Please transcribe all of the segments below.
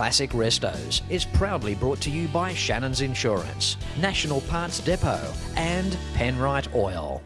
Classic Restos is proudly brought to you by Shannons Insurance, National Parts Depot and Penrite Oil.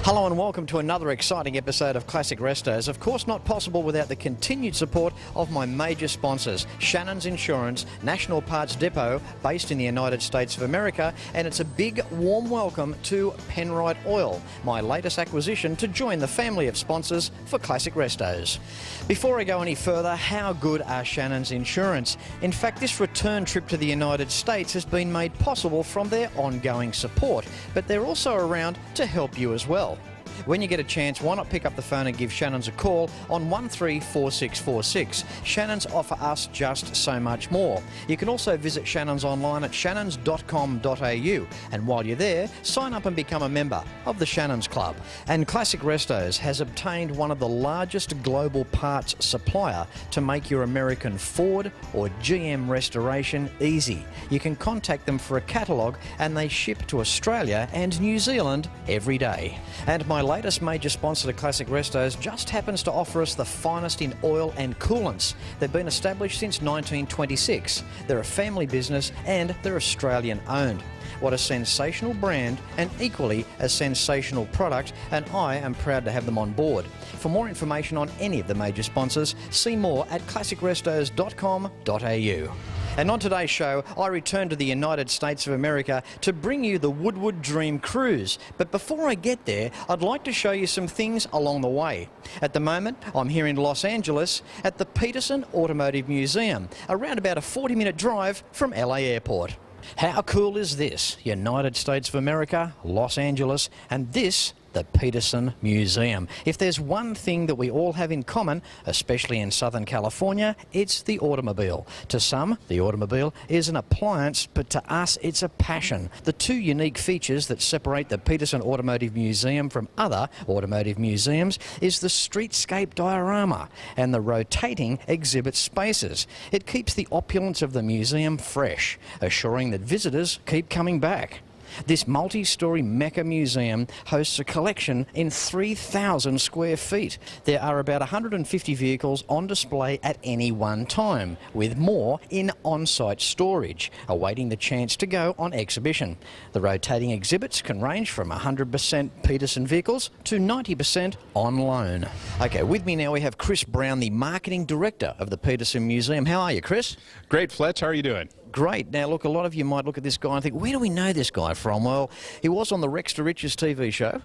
Hello and welcome to another exciting episode of Classic Restos. Of course not possible without the continued support of my major sponsors, Shannons Insurance, National Parts Depot, based in the United States of America, and it's a big warm welcome to Penrite Oil, my latest acquisition to join the family of sponsors for Classic Restos. Before I go any further, how good are Shannons Insurance? In fact, this return trip to the United States has been made possible from their ongoing support, but they're also around to help you as well. When you get a chance, why not pick up the phone and give Shannons a call on 134646. Shannons offer us just so much more. You can also visit Shannons online at shannons.com.au, and while you're there, sign up and become a member of the Shannons Club. And Classic Restos has obtained one of the largest global parts supplier to make your American Ford or GM restoration easy. You can contact them for a catalogue and they ship to Australia and New Zealand every day. And my latest major sponsor to Classic Restos just happens to offer us the finest in oil and coolants. They've been established since 1926. They're a family business and they're Australian owned. What a sensational brand and equally a sensational product, and I am proud to have them on board. For more information on any of the major sponsors, see more at classicrestos.com.au. And on today's show, I return to the United States of America to bring you the Woodward Dream Cruise. But before I get there, I'd like to show you some things along the way. At the moment, I'm here in Los Angeles at the Petersen Automotive Museum, around about a 40-minute drive from LA Airport. How cool is this? United States of America, Los Angeles, and this, the Petersen Museum. If there's one thing that we all have in common, especially in Southern California, it's the automobile. To some, the automobile is an appliance, but to us, it's a passion. The two unique features that separate the Petersen Automotive Museum from other automotive museums is the streetscape diorama and the rotating exhibit spaces. It keeps the opulence of the museum fresh, assuring that visitors keep coming back. This multi-storey Mecca museum hosts a collection in 3,000 square feet. There are about 150 vehicles on display at any one time, with more in on-site storage, awaiting the chance to go on exhibition. The rotating exhibits can range from 100% Petersen vehicles to 90% on loan. Okay, with me now we have Chris Brown, the Marketing Director of the Petersen Museum. How are you, Chris? Great, Fletch. How are you doing? Great. Now, look, a lot of you might look at this guy and think, where do we know this guy from? Well, he was on the Rex to Riches TV show.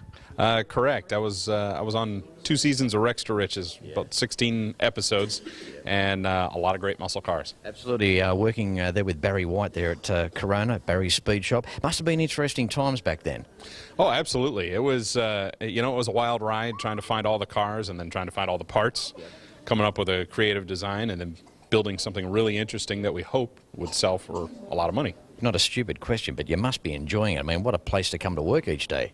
Correct. I was on 2 seasons of Rex to Riches, about 16 episodes, and a lot of great muscle cars. Absolutely. Working there with Barry White there at Corona, Barry's Speed Shop. Must have been interesting times back then. Oh, absolutely. It was, it was a wild ride trying to find all the cars and then trying to find all the parts, coming up with a creative design, and then building something really interesting that we hope would sell for a lot of money. Not a stupid question, but you must be enjoying it. I mean, what a place to come to work each day.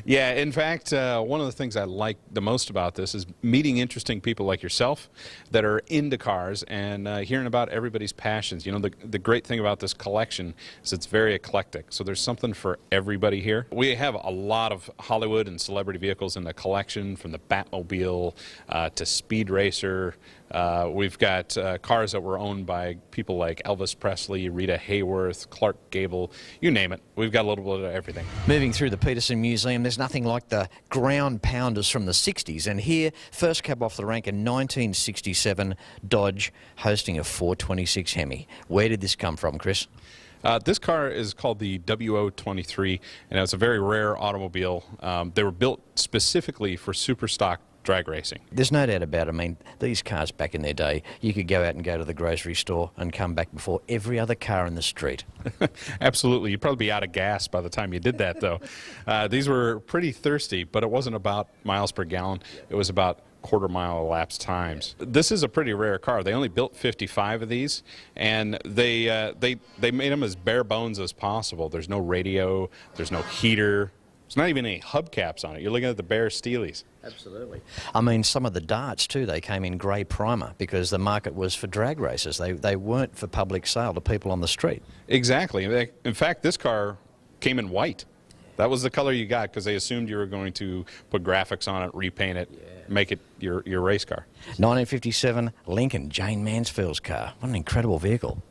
Yeah, in fact, one of the things I like the most about this is meeting interesting people like yourself that are into cars and hearing about everybody's passions. You know, the great thing about this collection is it's very eclectic, so there's something for everybody here. We have a lot of Hollywood and celebrity vehicles in the collection, from the Batmobile to Speed Racer. We've got cars that were owned by people like Elvis Presley, Rita Hayworth, Clark Gable, you name it. We've got a little bit of everything. Moving through the Petersen Museum, there's nothing like the ground pounders from the 60s. And here, first cab off the rank in 1967, Dodge hosting a 426 Hemi. Where did this come from, Chris? This car is called the WO23, and it's a very rare automobile. They were built specifically for super stock drag racing. There's no doubt about it. I mean, these cars back in their day, you could go out and go to the grocery store and come back before every other car in the street. Absolutely. You'd probably be out of gas by the time you did that, though. These were pretty thirsty, but it wasn't about miles per gallon. It was about quarter-mile elapsed times. This is a pretty rare car. They only built 55 of these, and they made them as bare bones as possible. There's no radio, there's no heater, there's not even any hubcaps on it. You're looking at the bare steelies. Absolutely. I mean, some of the darts too, they came in grey primer because the market was for drag races. They weren't for public sale to people on the street. Exactly. In fact, this car came in white. That was the color you got because they assumed you were going to put graphics on it, repaint it, make it your race car. 1957 Lincoln, Jane Mansfield's car. What an incredible vehicle.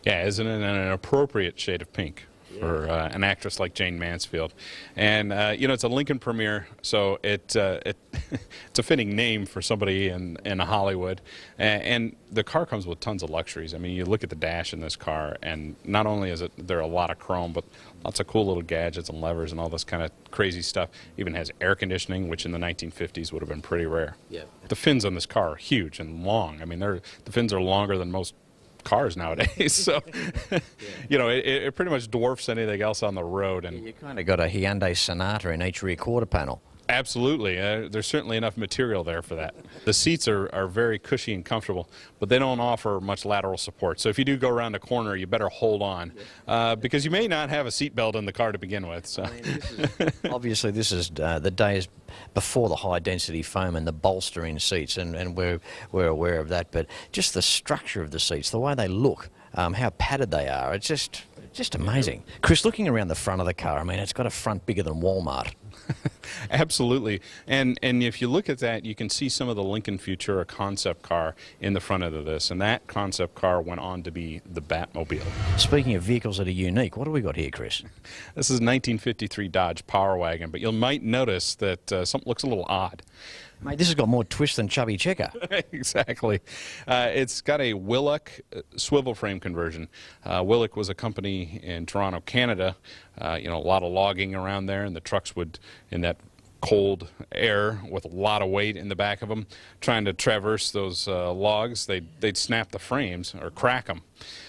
Yeah, isn't it an appropriate shade of pink for an actress like Jane Mansfield? And you know, it's a Lincoln Premier, so it's a fitting name for somebody in Hollywood. And the car comes with tons of luxuries. I mean, you look at the dash in this car, and not only is there a lot of chrome, but lots of cool little gadgets and levers and all this kind of crazy stuff. Even has air conditioning, which in the 1950s would have been pretty rare. Yeah. The fins on this car are huge and long. I mean, the fins are longer than most cars nowadays, so you know, it pretty much dwarfs anything else on the road. And you kind of got a Hyundai Sonata in each rear quarter panel. Absolutely. There's certainly enough material there for that. The seats are very cushy and comfortable, but they don't offer much lateral support. So if you do go around a corner, you better hold on, because you may not have a seatbelt in the car to begin with. So. I mean, obviously, this is the days before the high-density foam and the bolster in seats, and we're aware of that. But just the structure of the seats, the way they look, how padded they are, it's just amazing. Chris, looking around the front of the car, I mean, it's got a front bigger than Walmart. Absolutely. And if you look at that, you can see some of the Lincoln Futura concept car in the front of this, and that concept car went on to be the Batmobile. Speaking of vehicles that are unique, what do we got here, Chris? This is a 1953 Dodge Power Wagon, but you might notice that something looks a little odd. Mate, this has got more twist than Chubby Checker. Exactly. It's got a Willock swivel frame conversion. Willock was a company in Toronto, Canada. You know, a lot of logging around there, and the trucks would, in that cold air with a lot of weight in the back of them, trying to traverse those logs, they'd snap the frames or crack them.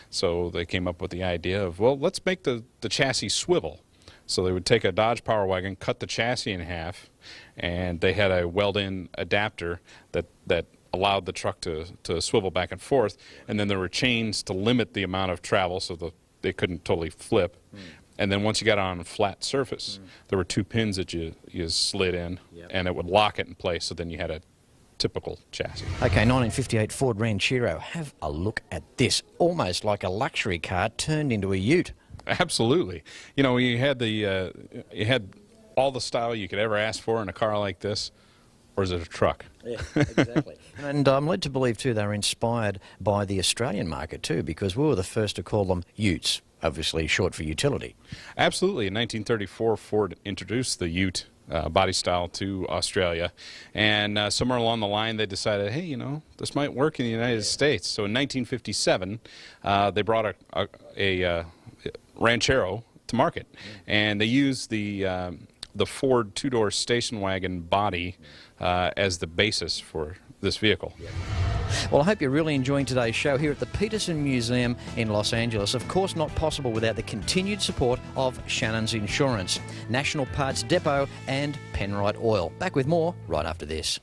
So they came up with the idea of, well, let's make the chassis swivel. So they would take a Dodge Power Wagon, cut the chassis in half, and they had a weld-in adapter that allowed the truck to swivel back and forth, and then there were chains to limit the amount of travel so they couldn't totally flip. And then once you got on a flat surface, there were two pins that you slid in, and it would lock it in place, so then you had a typical chassis. Okay, 1958 Ford Ranchero. Have a look at this. Almost like a luxury car turned into a ute. Absolutely. You know, you had all the style you could ever ask for in a car like this, or is it a truck? Yeah, exactly. And I'm led to believe, too, they were inspired by the Australian market, too, because we were the first to call them utes, obviously short for utility. Absolutely. In 1934, Ford introduced the ute body style to Australia, and somewhere along the line they decided, hey, you know, this might work in the United States. So in 1957, they brought a Ranchero to market, and they used the Ford two-door station wagon body as the basis for this vehicle. Well, I hope you're really enjoying today's show here at the Petersen Museum in Los Angeles. Of course, not possible without the continued support of Shannons Insurance, National Parts Depot and Penrite Oil. Back with more right after this.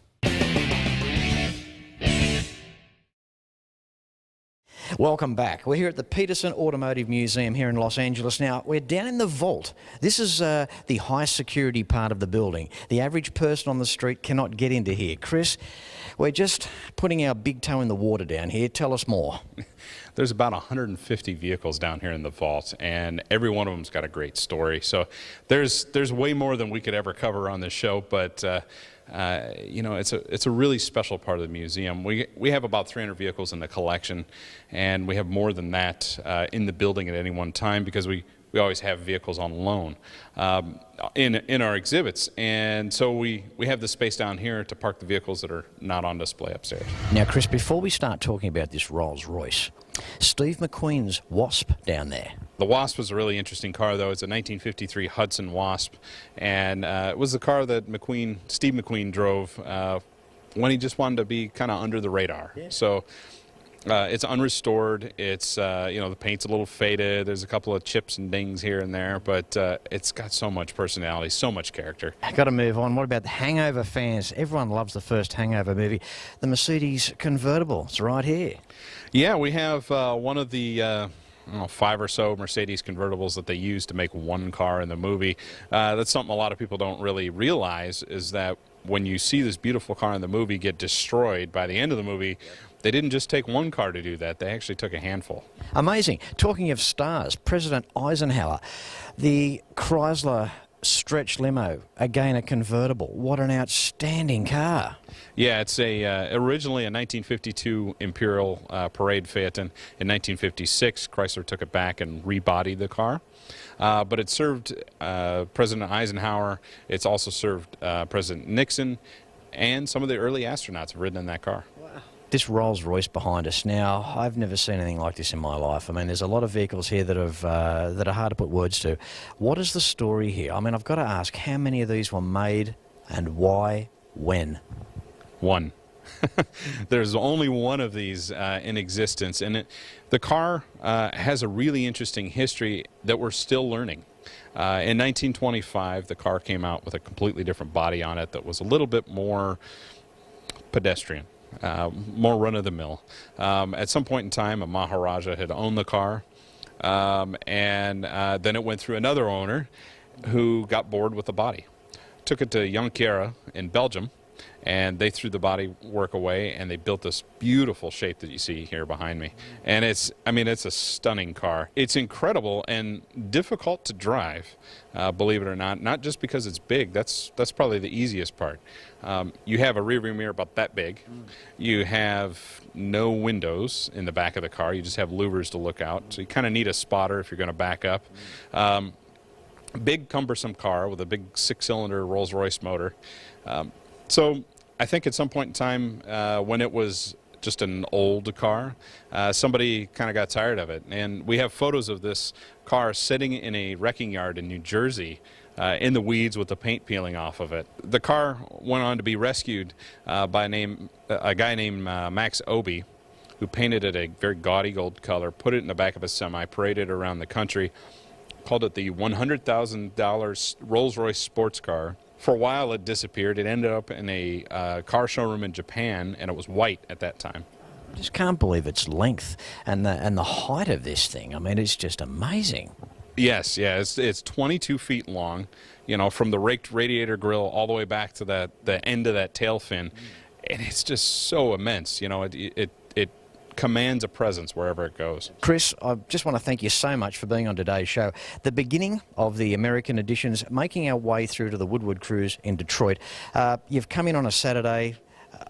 Welcome back. We're here at the Petersen Automotive Museum here in Los Angeles. Now, we're down in the vault. This is the high security part of the building. The average person on the street cannot get into here. Chris, we're just putting our big toe in the water down here. Tell us more. There's about 150 vehicles down here in the vault, and every one of them's got a great story. So there's way more than we could ever cover on this show, but you know, it's a really special part of the museum. We have about 300 vehicles in the collection, and we have more than that in the building at any one time because we always have vehicles on loan in our exhibits, and so we have the space down here to park the vehicles that are not on display upstairs. Now, Chris, before we start talking about this Rolls-Royce, Steve McQueen's Wasp down there. The Wasp was a really interesting car, though. It's a 1953 Hudson Wasp, and it was the car that Steve McQueen drove when he just wanted to be kind of under the radar. Yeah. So It's unrestored. It's the paint's a little faded. There's a couple of chips and dings here and there, but it's got so much personality, so much character. I've got to move on. What about the Hangover fans? Everyone loves the first Hangover movie. The Mercedes convertible. It's right here. Yeah, we have one of the 5 or so Mercedes convertibles that they use to make one car in the movie. That's something a lot of people don't really realize, is that when you see this beautiful car in the movie get destroyed by the end of the movie, they didn't just take one car to do that. They actually took a handful. Amazing. Talking of stars, President Eisenhower, the Chrysler stretch limo, again a convertible. What an outstanding car. Yeah, it's originally a 1952 Imperial Parade Phaeton. In 1956, Chrysler took it back and rebodied the car. But it served President Eisenhower. It's also served President Nixon, and some of the early astronauts have ridden in that car. This Rolls-Royce behind us now, I've never seen anything like this in my life. I mean, there's a lot of vehicles here that are hard to put words to. What is the story here? I mean, I've got to ask, how many of these were made and why, when? One. There's only one of these in existence, and the car has a really interesting history that we're still learning. In 1925, the car came out with a completely different body on it that was a little bit more pedestrian. More run-of-the-mill. At some point in time, a Maharaja had owned the car, and then it went through another owner who got bored with the body. Took it to Jonquière in Belgium, and they threw the body work away, and they built this beautiful shape that you see here behind me. And it's a stunning car. It's incredible and difficult to drive, believe it or not just because it's big. That's probably the easiest part. You have a rearview mirror about that big. You have no windows in the back of the car. You just have louvers to look out. So you kind of need a spotter if you're going to back up. Big, cumbersome car with a big 6-cylinder Rolls-Royce motor. So I think at some point in time, when it was just an old car, somebody kind of got tired of it. And we have photos of this car sitting in a wrecking yard in New Jersey, in the weeds with the paint peeling off of it. The car went on to be rescued by a guy named Max Obie, who painted it a very gaudy gold color, put it in the back of a semi, paraded around the country, called it the $100,000 Rolls-Royce sports car. For a while it disappeared. It ended up in a car showroom in Japan, and it was white at that time. I just can't believe its length and the height of this thing. I mean, it's just amazing. Yes, yeah, it's 22 feet long, from the raked radiator grill all the way back to the end of that tail fin, and it's just so immense. It commands a presence wherever it goes. Chris, I just want to thank you so much for being on today's show. The beginning of the American editions, making our way through to the Woodward Cruise in Detroit. You've come in on a Saturday.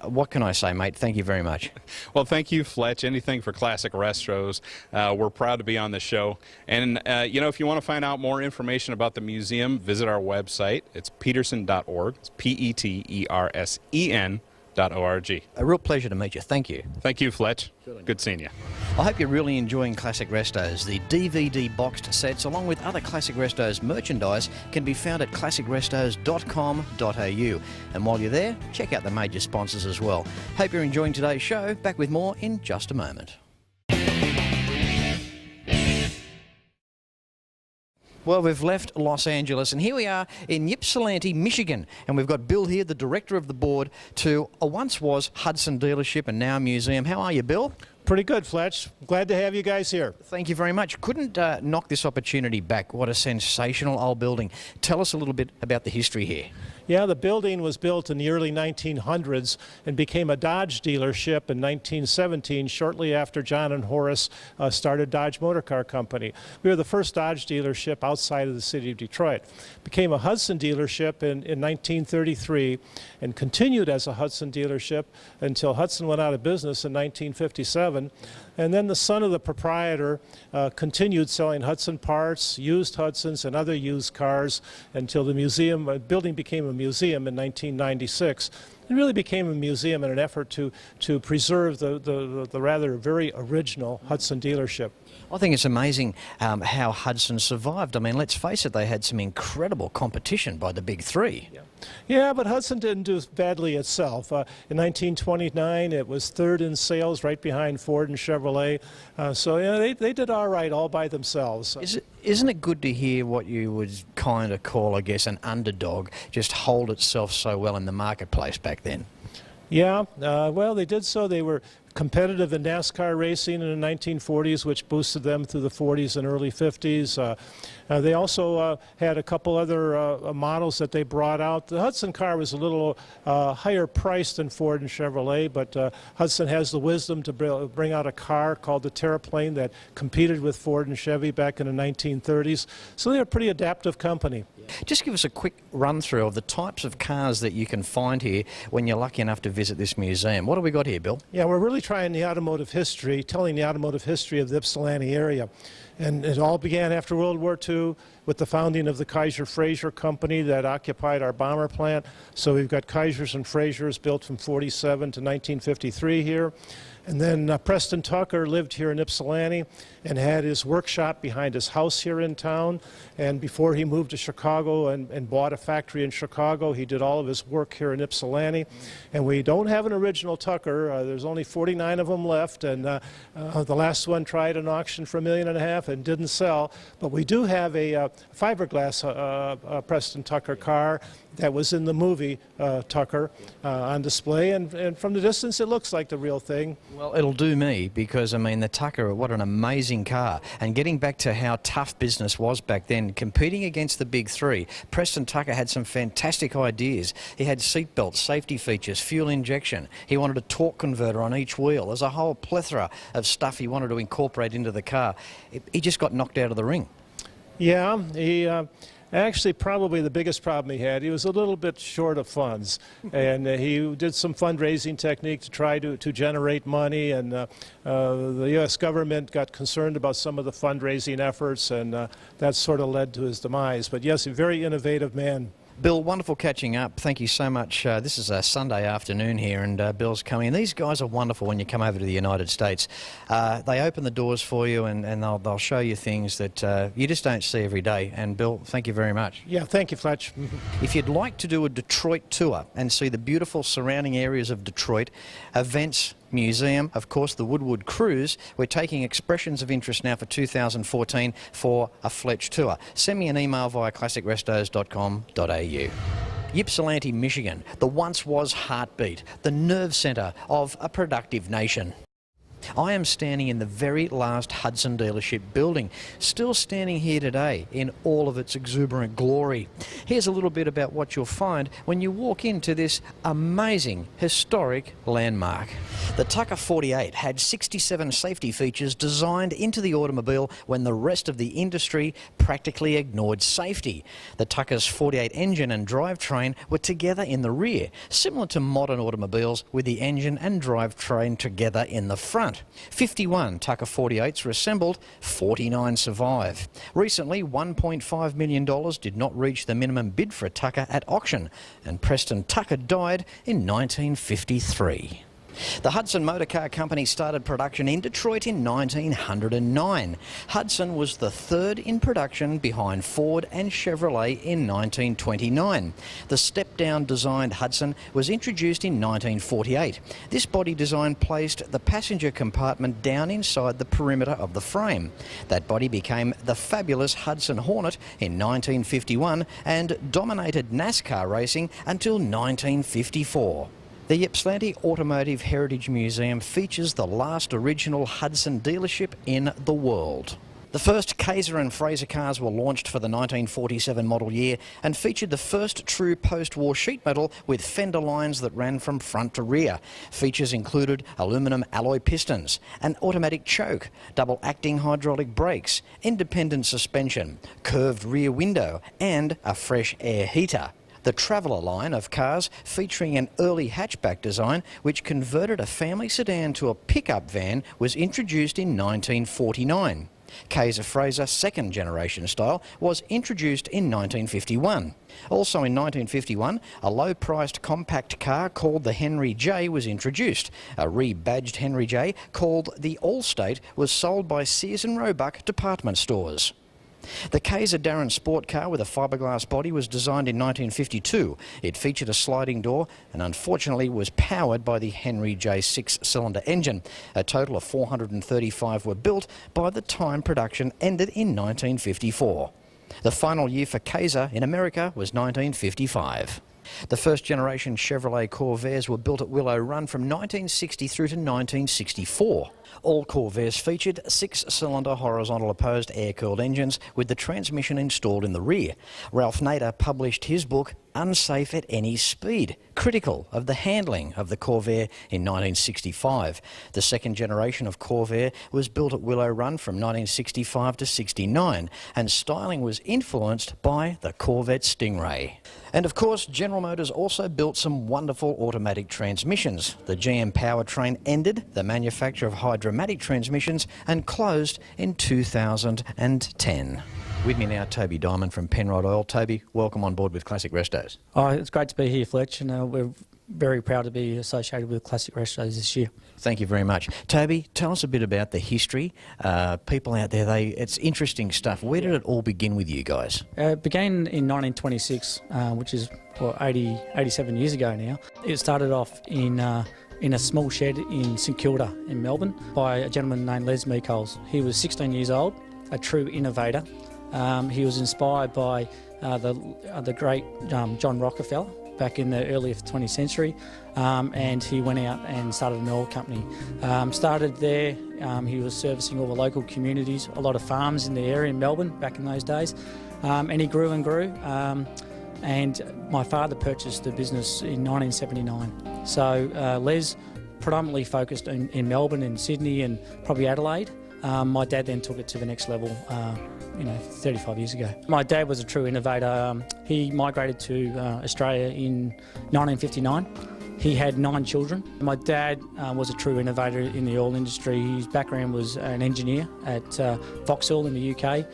What can I say, mate? Thank you very much. Well, thank you, Fletch. Anything for Classic Restos. We're proud to be on the show. And, if you want to find out more information about the museum, visit our website. It's petersen.org. It's Petersen.org. A real pleasure to meet you. Thank you. Thank you, Fletch. Good seeing you. I hope you're really enjoying Classic Restos. The DVD boxed sets, along with other Classic Restos merchandise, can be found at classicrestos.com.au. And while you're there, check out the major sponsors as well. Hope you're enjoying today's show. Back with more in just a moment. Well, we've left Los Angeles, and here we are in Ypsilanti, Michigan. And we've got Bill here, the director of the board to a once was Hudson Dealership and now museum. How are you, Bill? Pretty good, Fletch. Glad to have you guys here. Thank you very much. Couldn't knock this opportunity back. What a sensational old building. Tell us a little bit about the history here. Yeah, the building was built in the early 1900s and became a Dodge dealership in 1917, shortly after John and Horace started Dodge Motor Car Company. We were the first Dodge dealership outside of the city of Detroit. Became a Hudson dealership in 1933 and continued as a Hudson dealership until Hudson went out of business in 1957. And then the son of the proprietor continued selling Hudson parts, used Hudsons, and other used cars until the museum building became a museum in 1996. It really became a museum in an effort to preserve the rather very original Hudson dealership. I think it's amazing how Hudson survived. I mean, let's face it, they had some incredible competition by the big three. Yeah, but Hudson didn't do badly itself. In 1929, it was third in sales, right behind Ford and Chevrolet. So they did all right all by themselves. Isn't it good to hear what you would kind of call, I guess, an underdog just hold itself so well in the marketplace back then? Yeah, well, they did so. They were competitive in NASCAR racing in the 1940s, which boosted them through the 40s and early 50s. They also had a couple other models that they brought out. The Hudson car was a little higher priced than Ford and Chevrolet, but Hudson has the wisdom to bring out a car called the Terraplane that competed with Ford and Chevy back in the 1930s. So they're a pretty adaptive company. Just give us a quick run through of the types of cars that you can find here when you're lucky enough to visit this museum. What have we got here, Bill? Yeah, we're really trying the automotive history, telling the automotive history of the Ypsilanti area. And it all began after World War II with the founding of the Kaiser-Frazer company that occupied our bomber plant. So we've got Kaisers and Frazers built from 47 to 1953 here. And then Preston Tucker lived here in Ypsilanti and had his workshop behind his house here in town. And before he moved to Chicago and bought a factory in Chicago, he did all of his work here in Ypsilanti. And we don't have an original Tucker. There's only 49 of them left. And the last one tried an auction for $1.5 million and didn't sell. But we do have a fiberglass Preston Tucker car that was in the movie Tucker on display. And from the distance, it looks like the real thing. Well, it'll do me because, I mean, the Tucker, what an amazing car. And getting back to how tough business was back then, competing against the big three, Preston Tucker had some fantastic ideas. He had seatbelts, safety features, fuel injection. He wanted a torque converter on each wheel. There's a whole plethora of stuff he wanted to incorporate into the car. He just got knocked out of the ring. Yeah, actually, probably the biggest problem he had, he was a little bit short of funds. And he did some fundraising technique to try to generate money. And the U.S. government got concerned about some of the fundraising efforts, and that sort of led to his demise. But yes, a very innovative man. Bill, wonderful catching up. Thank you so much. This is a Sunday afternoon here, and Bill's coming. And these guys are wonderful when you come over to the United States. They open the doors for you, and they'll show you things that you just don't see every day. And Bill, thank you very much. Yeah, thank you, Fletch. If you'd like to do a Detroit tour and see the beautiful surrounding areas of Detroit, events, museum, of course, the Woodward Cruise. We're taking expressions of interest now for 2014 for a Fletch tour. Send me an email via classicrestos.com.au. Ypsilanti, Michigan, the once was heartbeat, the nerve centre of a productive nation. I am standing in the very last Hudson Dealership building, still standing here today in all of its exuberant glory. Here's a little bit about what you'll find when you walk into this amazing historic landmark. The Tucker 48 had 67 safety features designed into the automobile when the rest of the industry practically ignored safety. The Tucker's 48 engine and drivetrain were together in the rear, similar to modern automobiles with the engine and drivetrain together in the front. 51 Tucker 48s were assembled, 49 survive. Recently, $1.5 million did not reach the minimum bid for a Tucker at auction, and Preston Tucker died in 1953. The Hudson Motor Car Company started production in Detroit in 1909. Hudson was the third in production behind Ford and Chevrolet in 1929. The step-down designed Hudson was introduced in 1948. This body design placed the passenger compartment down inside the perimeter of the frame. That body became the fabulous Hudson Hornet in 1951 and dominated NASCAR racing until 1954. The Ypsilanti Automotive Heritage Museum features the last original Hudson dealership in the world. The first Kaiser and Frazer cars were launched for the 1947 model year and featured the first true post-war sheet metal with fender lines that ran from front to rear. Features included aluminum alloy pistons, an automatic choke, double-acting hydraulic brakes, independent suspension, curved rear window and a fresh air heater. The Traveller line of cars featuring an early hatchback design which converted a family sedan to a pickup van was introduced in 1949. Kaiser Fraser second generation style was introduced in 1951. Also in 1951, a low-priced compact car called the Henry J was introduced. A rebadged Henry J called the Allstate was sold by Sears and Roebuck department stores. The Kaiser Darren sport car with a fiberglass body was designed in 1952. It featured a sliding door and unfortunately was powered by the Henry J six-cylinder engine. A total of 435 were built by the time production ended in 1954. The final year for Kaiser in America was 1955. The first generation Chevrolet Corvairs were built at Willow Run from 1960 through to 1964. All Corvairs featured six-cylinder horizontal opposed air-cooled engines with the transmission installed in the rear. Ralph Nader published his book Unsafe at Any Speed, critical of the handling of the Corvair in 1965. The second generation of Corvair was built at Willow Run from 1965 to 69, and styling was influenced by the Corvette Stingray. And of course, General Motors also built some wonderful automatic transmissions. The GM powertrain ended the manufacture of hydromatic transmissions and closed in 2010. With me now, Toby Diamond from Penrod Oil. Toby, welcome on board with Classic Restos. Oh, it's great to be here, Fletch, and we're very proud to be associated with Classic Restos this year. Thank you very much. Toby, tell us a bit about the history. People out there, it's interesting stuff. Where did it all begin with you guys? It began in 1926, which is 87 years ago now. It started off in a small shed in St Kilda in Melbourne by a gentleman named Les Meekholes. He was 16 years old, a true innovator. He was inspired by the great John Rockefeller back in the early 20th century, and he went out and started an oil company. Started there, he was servicing all the local communities, a lot of farms in the area in Melbourne back in those days, and he grew and grew. And my father purchased the business in 1979. So Les predominantly focused in Melbourne and Sydney and probably Adelaide. My dad then took it to the next level, 35 years ago. My dad was a true innovator. He migrated to Australia in 1959. He had 9 children. My dad was a true innovator in the oil industry. His background was an engineer at Vauxhall in the UK.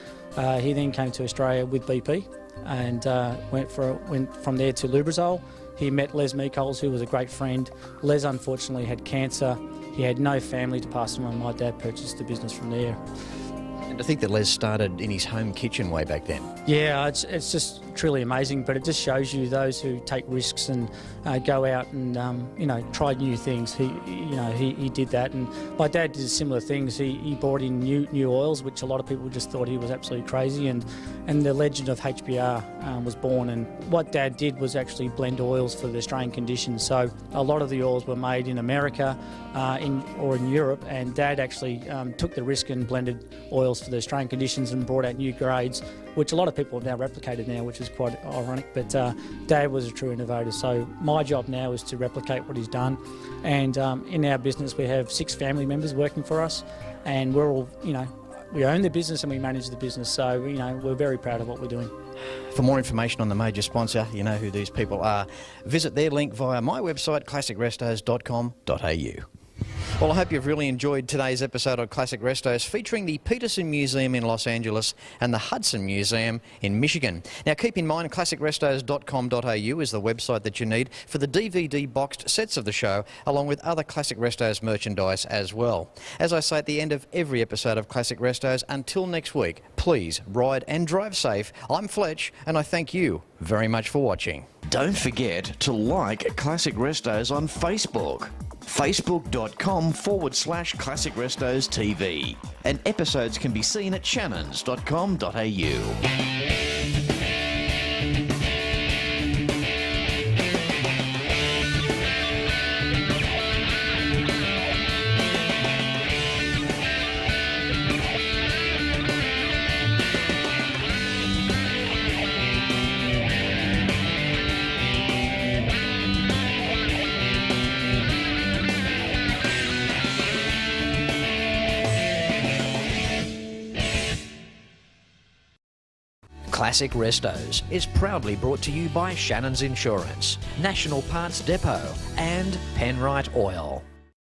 He then came to Australia with BP and went from there to Lubrizol. He met Les Meekholes, who was a great friend. Les unfortunately had cancer. He had no family to pass him on. My dad purchased the business from there. And to think that Les started in his home kitchen way back then. Yeah, it's just truly amazing, but it just shows you those who take risks and go out and try new things. He did that, and my dad did similar things. He brought in new oils, which a lot of people just thought he was absolutely crazy, and the legend of HBR was born. And what Dad did was actually blend oils for the Australian conditions. So a lot of the oils were made in America or in Europe, and Dad actually took the risk and blended oils for the Australian conditions and brought out new grades, which a lot of people have now replicated now, which is quite ironic. But Dad was a true innovator, so my job now is to replicate what he's done. And in our business, we have 6 family members working for us, and we're all, we own the business and we manage the business, so we're very proud of what we're doing. For more information on the major sponsor, you know who these people are, visit their link via my website, classicrestos.com.au. Well, I hope you've really enjoyed today's episode of Classic Restos, featuring the Petersen Museum in Los Angeles and the Hudson Museum in Michigan. Now, keep in mind, classicrestos.com.au is the website that you need for the DVD boxed sets of the show, along with other Classic Restos merchandise as well. As I say at the end of every episode of Classic Restos, until next week, please ride and drive safe. I'm Fletch, and I thank you very much for watching. Don't forget to like Classic Restos on Facebook. Facebook.com/Classic Restos TV. And episodes can be seen at shannons.com.au. Classic Restos is proudly brought to you by Shannons Insurance, National Parts Depot and Penrod Oil.